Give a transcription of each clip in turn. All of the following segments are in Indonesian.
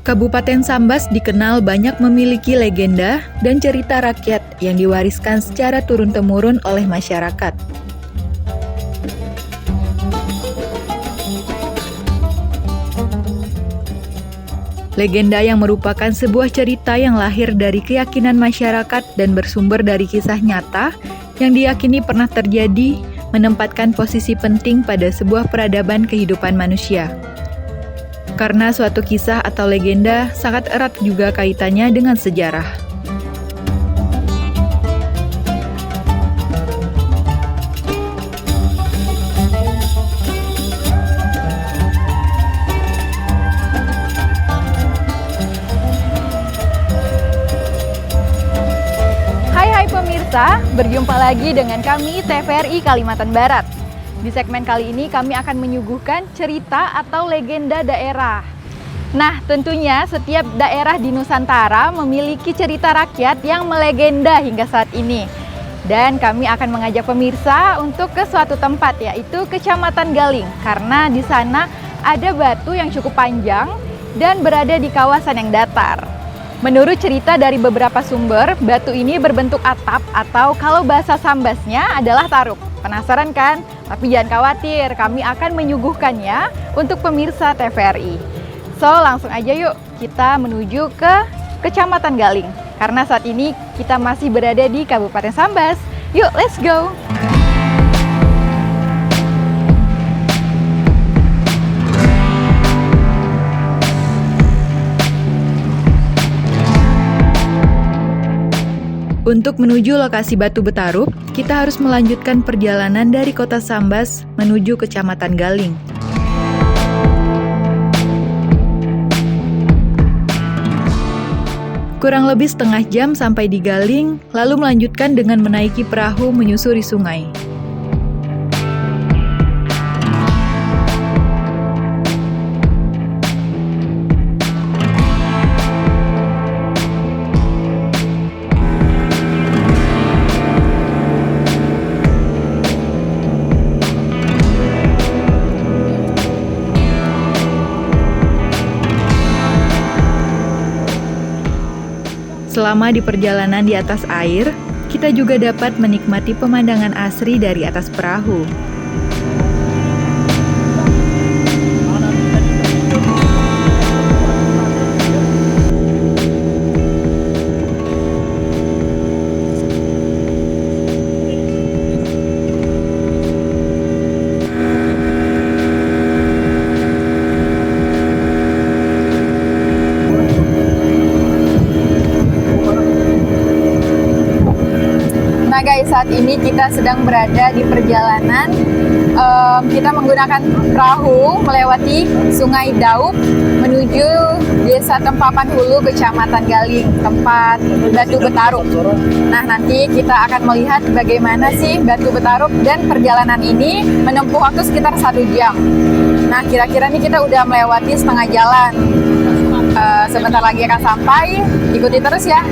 Kabupaten Sambas dikenal banyak memiliki legenda dan cerita rakyat yang diwariskan secara turun-temurun oleh masyarakat. Legenda yang merupakan sebuah cerita yang lahir dari keyakinan masyarakat dan bersumber dari kisah nyata yang diyakini pernah terjadi, menempatkan posisi penting pada sebuah peradaban kehidupan manusia. Karena suatu kisah atau legenda sangat erat juga kaitannya dengan sejarah. Hai pemirsa, berjumpa lagi dengan kami TVRI Kalimantan Barat. Di segmen kali ini kami akan menyuguhkan cerita atau legenda daerah. Nah, tentunya setiap daerah di Nusantara memiliki cerita rakyat yang melegenda hingga saat ini. Dan kami akan mengajak pemirsa untuk ke suatu tempat, yaitu Kecamatan Galing. Karena di sana ada batu yang cukup panjang dan berada di kawasan yang datar. Menurut cerita dari beberapa sumber, batu ini berbentuk atap atau kalau bahasa Sambasnya adalah taruk. Penasaran kan? Tapi jangan khawatir, kami akan menyuguhkannya untuk pemirsa TVRI. So, langsung aja yuk kita menuju ke Kecamatan Galing. Karena saat ini kita masih berada di Kabupaten Sambas. Yuk, let's go! Untuk menuju lokasi Batu Betaruk, kita harus melanjutkan perjalanan dari kota Sambas menuju Kecamatan Galing. Kurang lebih setengah jam sampai di Galing, lalu melanjutkan dengan menaiki perahu menyusuri sungai. Selama di perjalanan di atas air, kita juga dapat menikmati pemandangan asri dari atas perahu. Nah guys, saat ini kita sedang berada di perjalanan. Kita menggunakan perahu melewati Sungai Daup menuju Desa Tempapan Hulu, Kecamatan Galing, tempat Batu Betaruk. Nah, nanti kita akan melihat bagaimana sih Batu Betaruk dan perjalanan ini menempuh waktu sekitar 1 jam. Nah, kira-kira nih kita udah melewati setengah jalan. Sebentar lagi akan sampai, ikuti terus ya.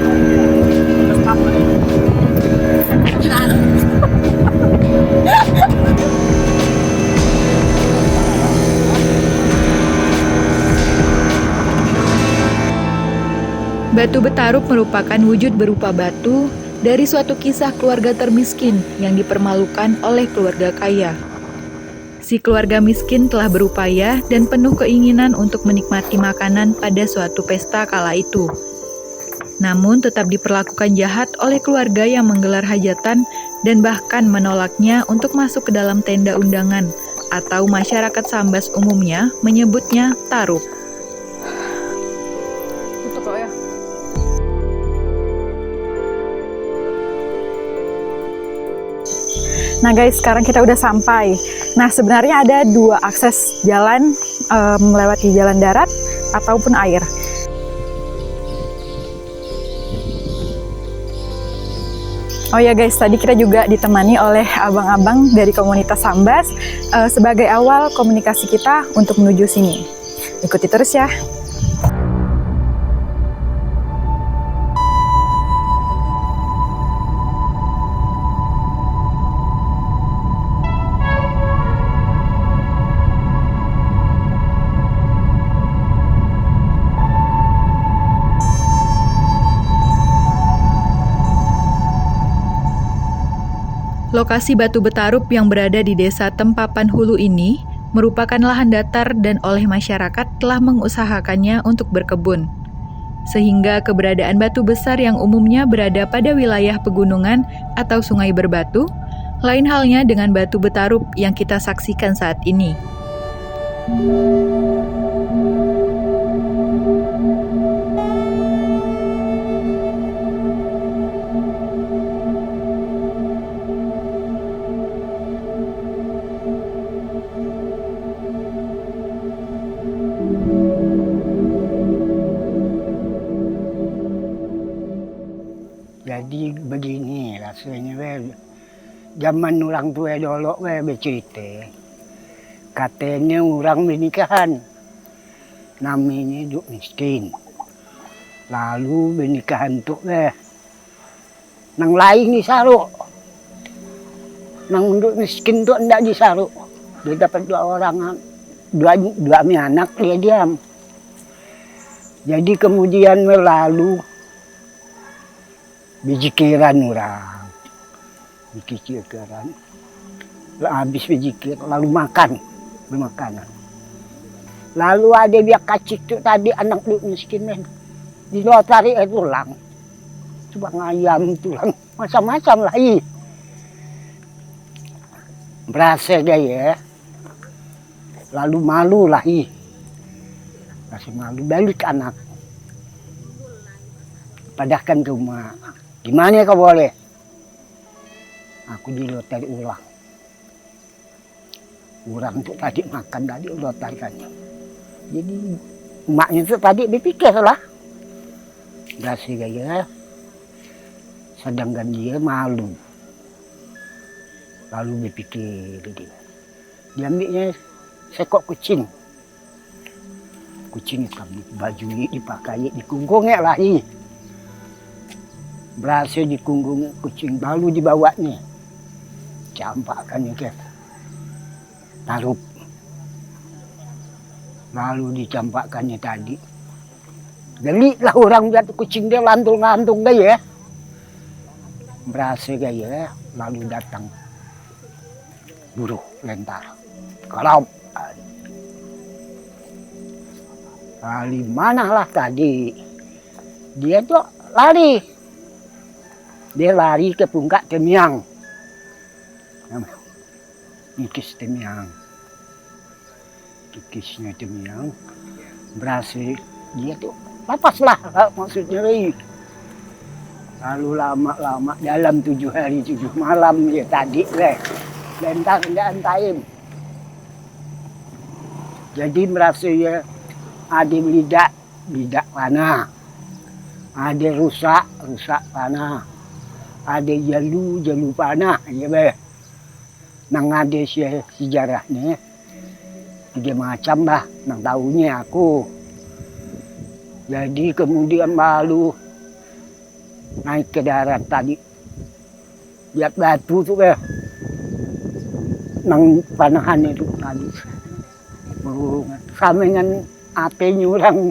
Batu Betaruk merupakan wujud berupa batu dari suatu kisah keluarga termiskin yang dipermalukan oleh keluarga kaya. Si keluarga miskin telah berupaya dan penuh keinginan untuk menikmati makanan pada suatu pesta kala itu. Namun tetap diperlakukan jahat oleh keluarga yang menggelar hajatan dan bahkan menolaknya untuk masuk ke dalam tenda undangan atau masyarakat Sambas umumnya menyebutnya taruk. Nah guys, sekarang kita udah sampai. Nah, sebenarnya ada 2 akses jalan melewati jalan darat ataupun air. Oh ya guys, tadi kita juga ditemani oleh abang-abang dari komunitas Sambas sebagai awal komunikasi kita untuk menuju sini. Ikuti terus ya. Lokasi Batu Betarup yang berada di Desa Tempapan Hulu ini merupakan lahan datar dan oleh masyarakat telah mengusahakannya untuk berkebun. Sehingga keberadaan batu besar yang umumnya berada pada wilayah pegunungan atau sungai berbatu, lain halnya dengan Batu Betarup yang kita saksikan saat ini. Jadi begini rasanya, zaman orang tua dulu bercerita, katanya orang bernikahan, namanya duk miskin. Lalu bernikahan tuh nang lain disaruk, nang duk miskin tuh ndak disaruk. Dia dapat dua anak dia diam. Jadi kemudian lalu bijikiran orang, bijikiran, habis bijikir lalu makan, bermakanan. Lalu ada biak kacik tuh tadi anak lu miskin men, di luar tarik tulang, coba ngayam tulang, macam-macam lah berasa dia ya, lalu malu lah masih malu balik anak, padahkan ke rumah. Gimana kau boleh? Aku di lotari ulang. Orang tuh tadi makan tadi lotarikannya. Jadi emaknya tuh tadi berpikir lah. Berhasil gaya. Sedangkan dia malu. Lalu berpikir dia. Diambilnya sekok kucing. Kucing itu baju dipakai dikunggungnya lah berhasil dikunggung kucing, lalu dibawanya campakkannya ke tarup, lalu dicampakkannya tadi geliklah orang lihat kucing dia lantung-lantung gaya, berhasil gaya, lalu datang burung lentar kalau kali manalah tadi dia tuh lari. Dia lari ke puncak Temiang. Kikis Temiang. Kikisnya Temiang. Berhasil. Dia tuh lapaslah maksudnya. Lalu lama-lama dalam 7 hari 7 malam dia tadi. Lentar dan taim. Jadi merasa ya ada bidak panah. Ada rusak panah. Ada jalu panah, ya be. Nang ada sejarahnya, 3 macam lah, nang tahunya aku. Jadi kemudian lalu naik ke darat tadi, lihat batu tuh be, nang panahan itu tadi. Sama dengan apinya orang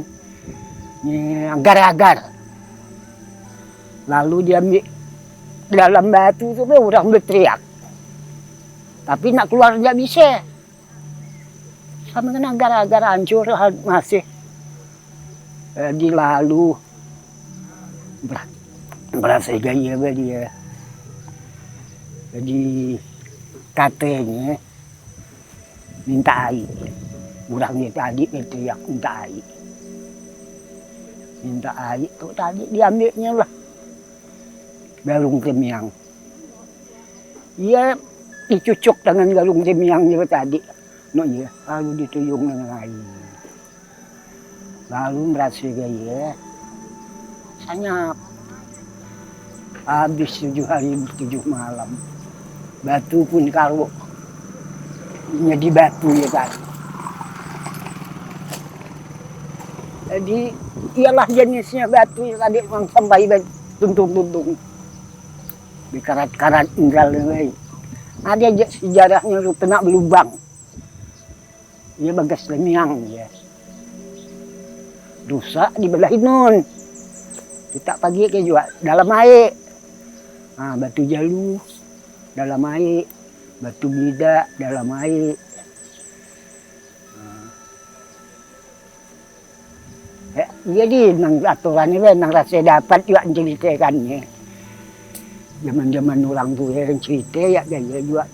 agar-agar. Lalu dia ambil dalam batu itu orang berteriak, tapi nak keluar nggak bisa. Sama dengan agar-agar hancur masih. Jadi lalu berasa gaya dia. Jadi katanya minta air. Orangnya tadi berteriak minta air. Minta air tuh tadi diambilnya lah. Galung Temiang. Ia dicucuk dengan galung Temiangnya tadi. No, ya, lalu dituyung dengan air. Lalu merasa gaya. Sanyap. Habis 7 hari 7 malam. Batu pun kalau jadi batu ya kan. Jadi ialah jenisnya batu yang tadi memang sampai tuntung-tuntung. Di karat-karat tinggal ini. Ada sejarahnya kena berlubang. Ia bagas Temiang ya. Rusak di belah nun. Kita pagi ke juga dalam air. Nah, batu jalu dalam air, batu bidak dalam air. Jadi nang aturannya nang rasa dapat juga ceritakannya. Zaman-zaman orang tua yang cerita ya gaya juga.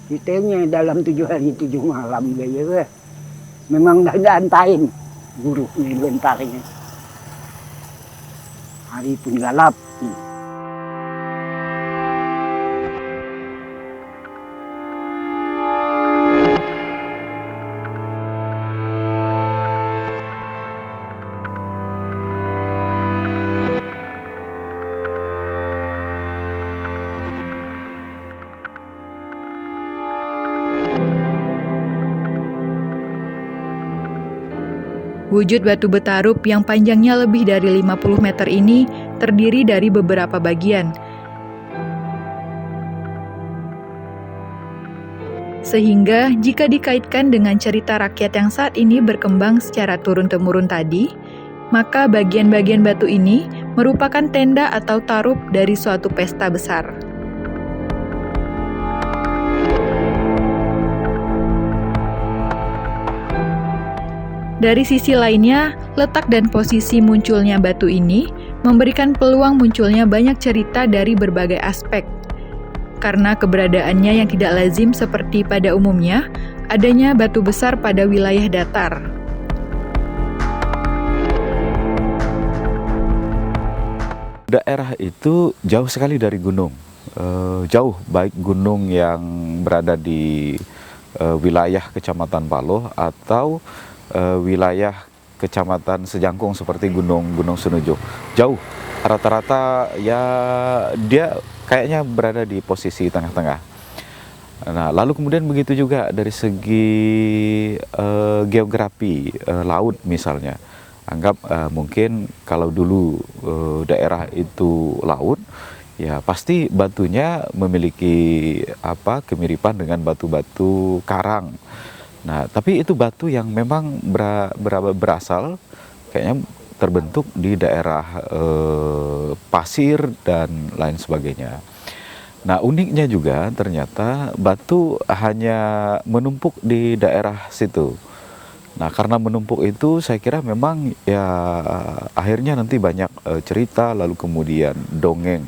Ceritanya dalam 7 hari 7 malam gaya. Memang dah antain guru ni bentarnya. Hari pun gelap. Wujud batu betarup yang panjangnya lebih dari 50 meter ini terdiri dari beberapa bagian. Sehingga jika dikaitkan dengan cerita rakyat yang saat ini berkembang secara turun-temurun tadi, maka bagian-bagian batu ini merupakan tenda atau tarup dari suatu pesta besar. Dari sisi lainnya, letak dan posisi munculnya batu ini memberikan peluang munculnya banyak cerita dari berbagai aspek. Karena keberadaannya yang tidak lazim seperti pada umumnya, adanya batu besar pada wilayah datar. Daerah itu jauh sekali dari gunung. Jauh, baik gunung yang berada di wilayah Kecamatan Paloh atau wilayah Kecamatan Sejangkung seperti Gunung Sunujo. Jauh, rata-rata ya dia kayaknya berada di posisi tengah-tengah. Nah, lalu kemudian begitu juga dari segi geografi laut misalnya. Anggap mungkin kalau dulu daerah itu laut, ya pasti batunya memiliki kemiripan dengan batu-batu karang. Nah, tapi itu batu yang memang berasal kayaknya terbentuk di daerah pasir dan lain sebagainya. Nah, uniknya juga ternyata batu hanya menumpuk di daerah situ. Nah, karena menumpuk itu saya kira memang ya akhirnya nanti banyak cerita lalu kemudian dongeng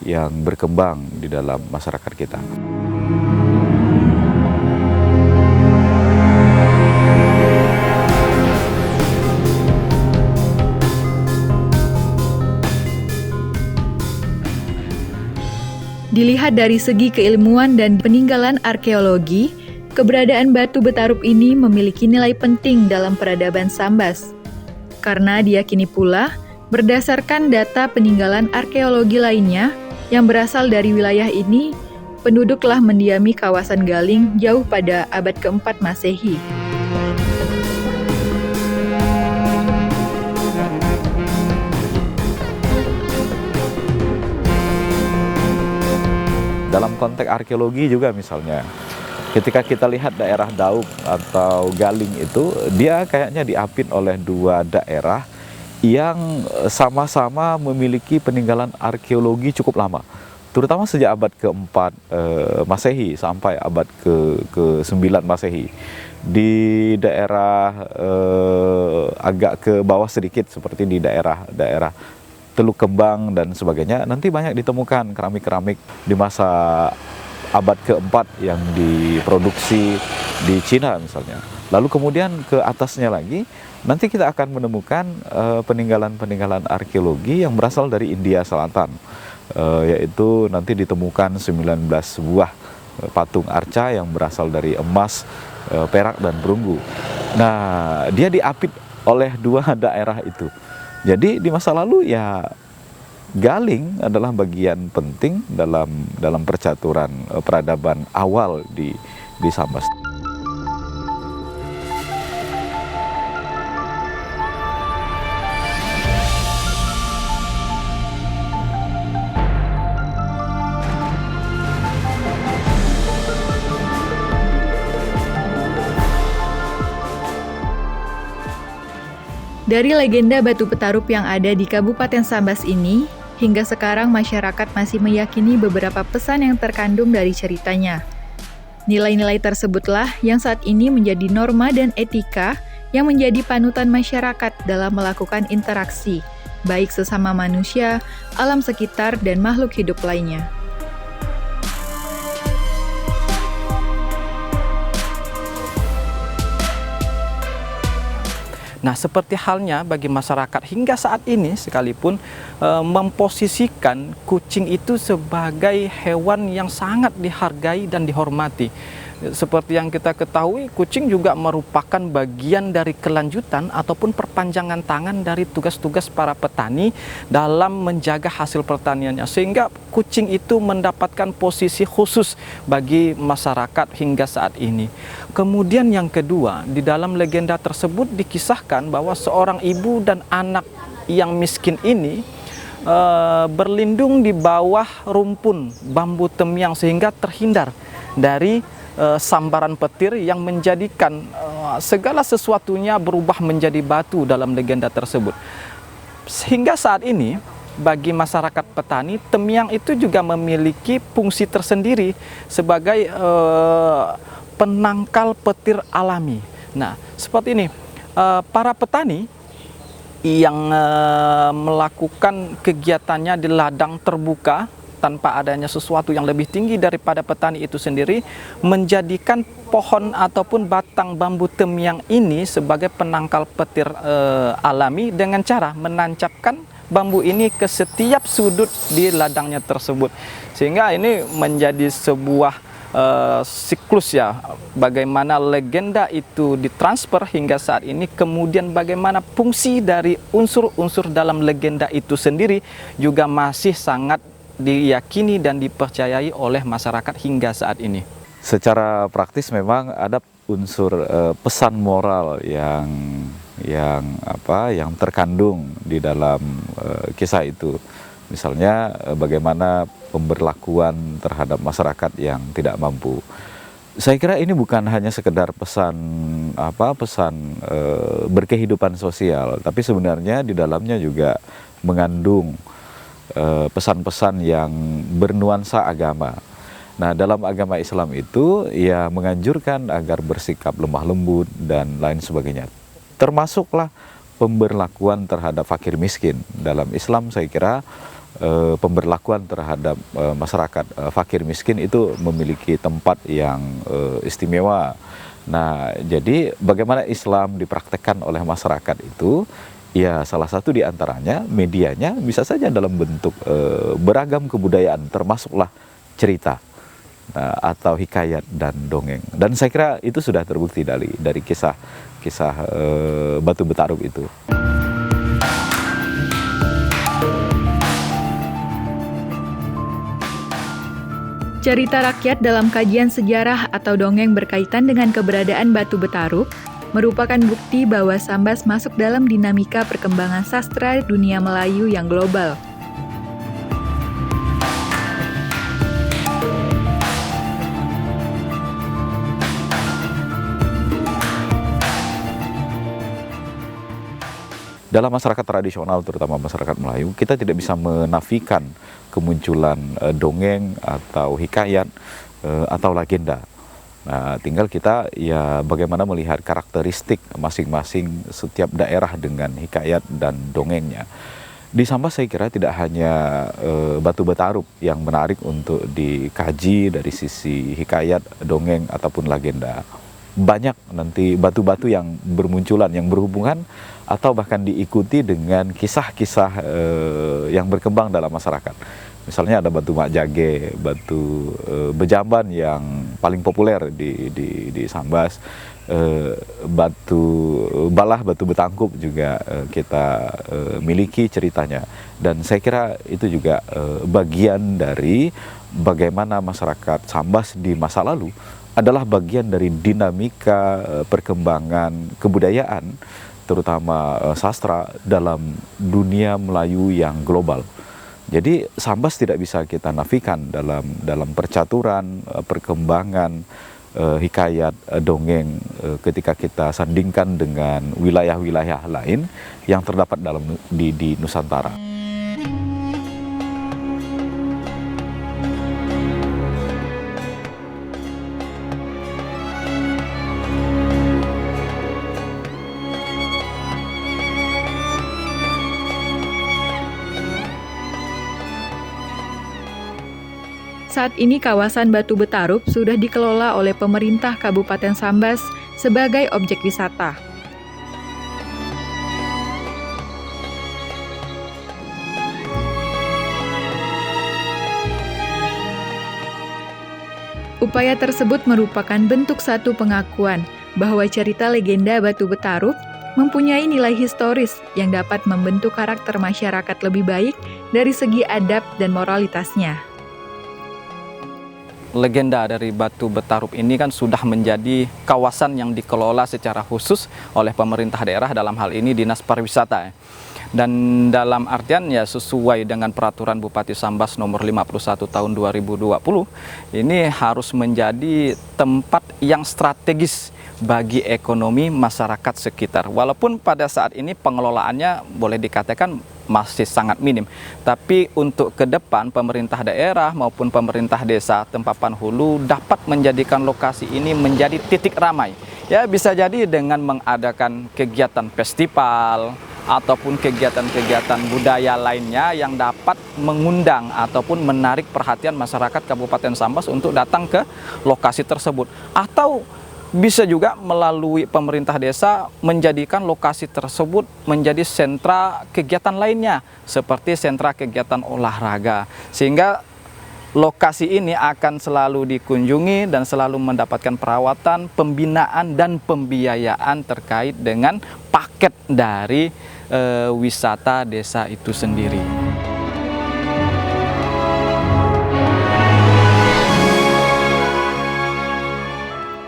yang berkembang di dalam masyarakat kita. Dilihat dari segi keilmuan dan peninggalan arkeologi, keberadaan batu betarup ini memiliki nilai penting dalam peradaban Sambas. Karena diyakini pula, berdasarkan data peninggalan arkeologi lainnya yang berasal dari wilayah ini, penduduk telah mendiami kawasan Galing jauh pada abad ke-4 Masehi. Dalam konteks arkeologi juga misalnya, ketika kita lihat daerah Dauk atau Galing itu, dia kayaknya diapit oleh dua daerah yang sama-sama memiliki peninggalan arkeologi cukup lama. Terutama sejak abad ke-4 Masehi sampai abad ke-9 Masehi. Di daerah agak ke bawah sedikit seperti di daerah Teluk Kembang dan sebagainya, nanti banyak ditemukan keramik-keramik di masa abad ke-4 yang diproduksi di Cina misalnya. Lalu kemudian ke atasnya lagi, nanti kita akan menemukan peninggalan-peninggalan arkeologi yang berasal dari India Selatan, yaitu nanti ditemukan 19 buah patung arca yang berasal dari emas, perak, dan perunggu. Nah, dia diapit oleh dua daerah itu. Jadi di masa lalu ya Galing adalah bagian penting dalam percaturan peradaban awal di Sambas. Dari legenda batu petarup yang ada di Kabupaten Sambas ini, Hingga sekarang masyarakat masih meyakini beberapa pesan yang terkandung dari ceritanya. Nilai-nilai tersebutlah yang saat ini menjadi norma dan etika yang menjadi panutan masyarakat dalam melakukan interaksi, baik sesama manusia, alam sekitar, dan makhluk hidup lainnya. Nah, seperti halnya bagi masyarakat hingga saat ini sekalipun memposisikan kucing itu sebagai hewan yang sangat dihargai dan dihormati. Seperti yang kita ketahui, kucing juga merupakan bagian dari kelanjutan ataupun perpanjangan tangan dari tugas-tugas para petani dalam menjaga hasil pertaniannya. Sehingga kucing itu mendapatkan posisi khusus bagi masyarakat hingga saat ini. Kemudian yang kedua, di dalam legenda tersebut dikisahkan bahwa seorang ibu dan anak yang miskin ini berlindung di bawah rumpun bambu temyang sehingga terhindar dari sambaran petir yang menjadikan segala sesuatunya berubah menjadi batu dalam legenda tersebut. Sehingga saat ini bagi masyarakat petani, temyang itu juga memiliki fungsi tersendiri sebagai penangkal petir alami. Nah, seperti ini, para petani yang melakukan kegiatannya di ladang terbuka tanpa adanya sesuatu yang lebih tinggi daripada petani itu sendiri, menjadikan pohon ataupun batang bambu temyang ini sebagai penangkal petir alami dengan cara menancapkan bambu ini ke setiap sudut di ladangnya tersebut. Sehingga ini menjadi sebuah siklus ya, bagaimana legenda itu ditransfer hingga saat ini, kemudian bagaimana fungsi dari unsur-unsur dalam legenda itu sendiri juga masih sangat diyakini dan dipercayai oleh masyarakat hingga saat ini. Secara praktis memang ada unsur pesan moral yang terkandung di dalam kisah itu. Misalnya bagaimana pemberlakuan terhadap masyarakat yang tidak mampu. Saya kira ini bukan hanya sekedar pesan berkehidupan sosial, tapi sebenarnya di dalamnya juga mengandung pesan-pesan yang bernuansa agama. Nah, dalam agama Islam itu ya menganjurkan agar bersikap lemah lembut dan lain sebagainya. Termasuklah pemberlakuan terhadap fakir miskin. Dalam Islam saya kira pemberlakuan terhadap masyarakat fakir miskin itu memiliki tempat yang istimewa. Nah, jadi bagaimana Islam dipraktekkan oleh masyarakat itu, ya salah satu di antaranya medianya bisa saja dalam bentuk beragam kebudayaan, termasuklah cerita atau hikayat dan dongeng. Dan saya kira itu sudah terbukti dari kisah Batu Betaruk itu. Cerita rakyat dalam kajian sejarah atau dongeng berkaitan dengan keberadaan Batu Betaruk merupakan bukti bahwa Sambas masuk dalam dinamika perkembangan sastra dunia Melayu yang global. Dalam masyarakat tradisional, terutama masyarakat Melayu, kita tidak bisa menafikan kemunculan dongeng atau hikayat atau legenda. Nah, tinggal kita ya bagaimana melihat karakteristik masing-masing setiap daerah dengan hikayat dan dongengnya. Di Sambas saya kira tidak hanya Batu Betaruk yang menarik untuk dikaji dari sisi hikayat, dongeng ataupun legenda. Banyak nanti batu-batu yang bermunculan, yang berhubungan atau bahkan diikuti dengan kisah-kisah yang berkembang dalam masyarakat. Misalnya ada batu Mak Jage, batu Bejamban yang paling populer di Sambas, batu Balah, batu Betangkup juga kita miliki ceritanya. Dan saya kira itu juga bagian dari bagaimana masyarakat Sambas di masa lalu adalah bagian dari dinamika perkembangan kebudayaan, terutama sastra dalam dunia Melayu yang global. Jadi Sambas tidak bisa kita nafikan dalam percaturan perkembangan hikayat dongeng ketika kita sandingkan dengan wilayah-wilayah lain yang terdapat di Nusantara. Saat ini kawasan Batu Betarup sudah dikelola oleh pemerintah Kabupaten Sambas sebagai objek wisata. Upaya tersebut merupakan bentuk satu pengakuan bahwa cerita legenda Batu Betarup mempunyai nilai historis yang dapat membentuk karakter masyarakat lebih baik dari segi adab dan moralitasnya. Legenda dari Batu Betarup ini kan sudah menjadi kawasan yang dikelola secara khusus oleh pemerintah daerah, dalam hal ini Dinas Pariwisata. Dan dalam artian ya sesuai dengan peraturan Bupati Sambas nomor 51 tahun 2020, ini harus menjadi tempat yang strategis bagi ekonomi masyarakat sekitar. Walaupun pada saat ini pengelolaannya boleh dikatakan masih sangat minim, tapi untuk ke depan pemerintah daerah maupun pemerintah desa Tempapan Hulu dapat menjadikan lokasi ini menjadi titik ramai. Ya, bisa jadi dengan mengadakan kegiatan festival ataupun kegiatan-kegiatan budaya lainnya yang dapat mengundang ataupun menarik perhatian masyarakat Kabupaten Sambas untuk datang ke lokasi tersebut. Atau bisa juga melalui pemerintah desa menjadikan lokasi tersebut menjadi sentra kegiatan lainnya, seperti sentra kegiatan olahraga, sehingga lokasi ini akan selalu dikunjungi dan selalu mendapatkan perawatan, pembinaan, dan pembiayaan terkait dengan paket dari wisata desa itu sendiri.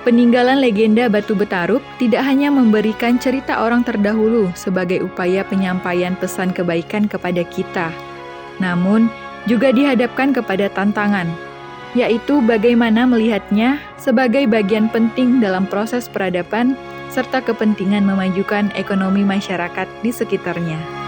Peninggalan legenda Batu Betarup tidak hanya memberikan cerita orang terdahulu sebagai upaya penyampaian pesan kebaikan kepada kita, namun juga dihadapkan kepada tantangan, yaitu bagaimana melihatnya sebagai bagian penting dalam proses peradaban serta kepentingan memajukan ekonomi masyarakat di sekitarnya.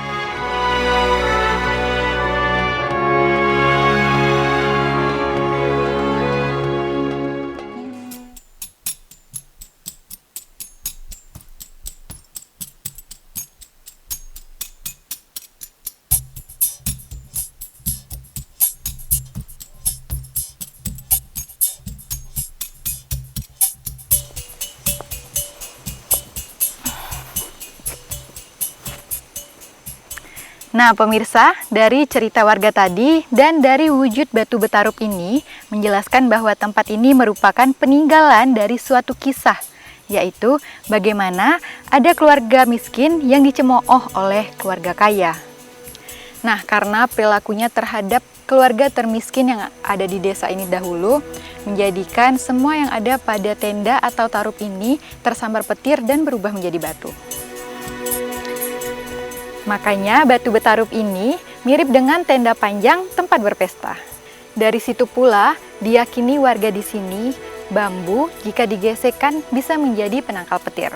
Nah pemirsa, dari cerita warga tadi dan dari wujud Batu Betarup ini menjelaskan bahwa tempat ini merupakan peninggalan dari suatu kisah, yaitu bagaimana ada keluarga miskin yang dicemooh oleh keluarga kaya. Nah karena perilakunya terhadap keluarga termiskin yang ada di desa ini dahulu, menjadikan semua yang ada pada tenda atau tarup ini tersambar petir dan berubah menjadi batu. Makanya Batu Betarup ini mirip dengan tenda panjang tempat berpesta. Dari situ pula diyakini warga di sini bambu jika digesekkan bisa menjadi penangkal petir.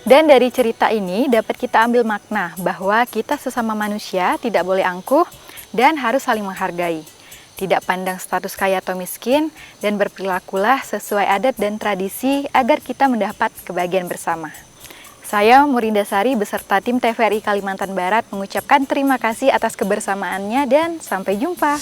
Dan dari cerita ini dapat kita ambil makna bahwa kita sesama manusia tidak boleh angkuh dan harus saling menghargai. Tidak pandang status kaya atau miskin dan berperilakulah sesuai adat dan tradisi agar kita mendapat kebahagiaan bersama. Saya Murinda Sari beserta tim TVRI Kalimantan Barat mengucapkan terima kasih atas kebersamaannya dan sampai jumpa.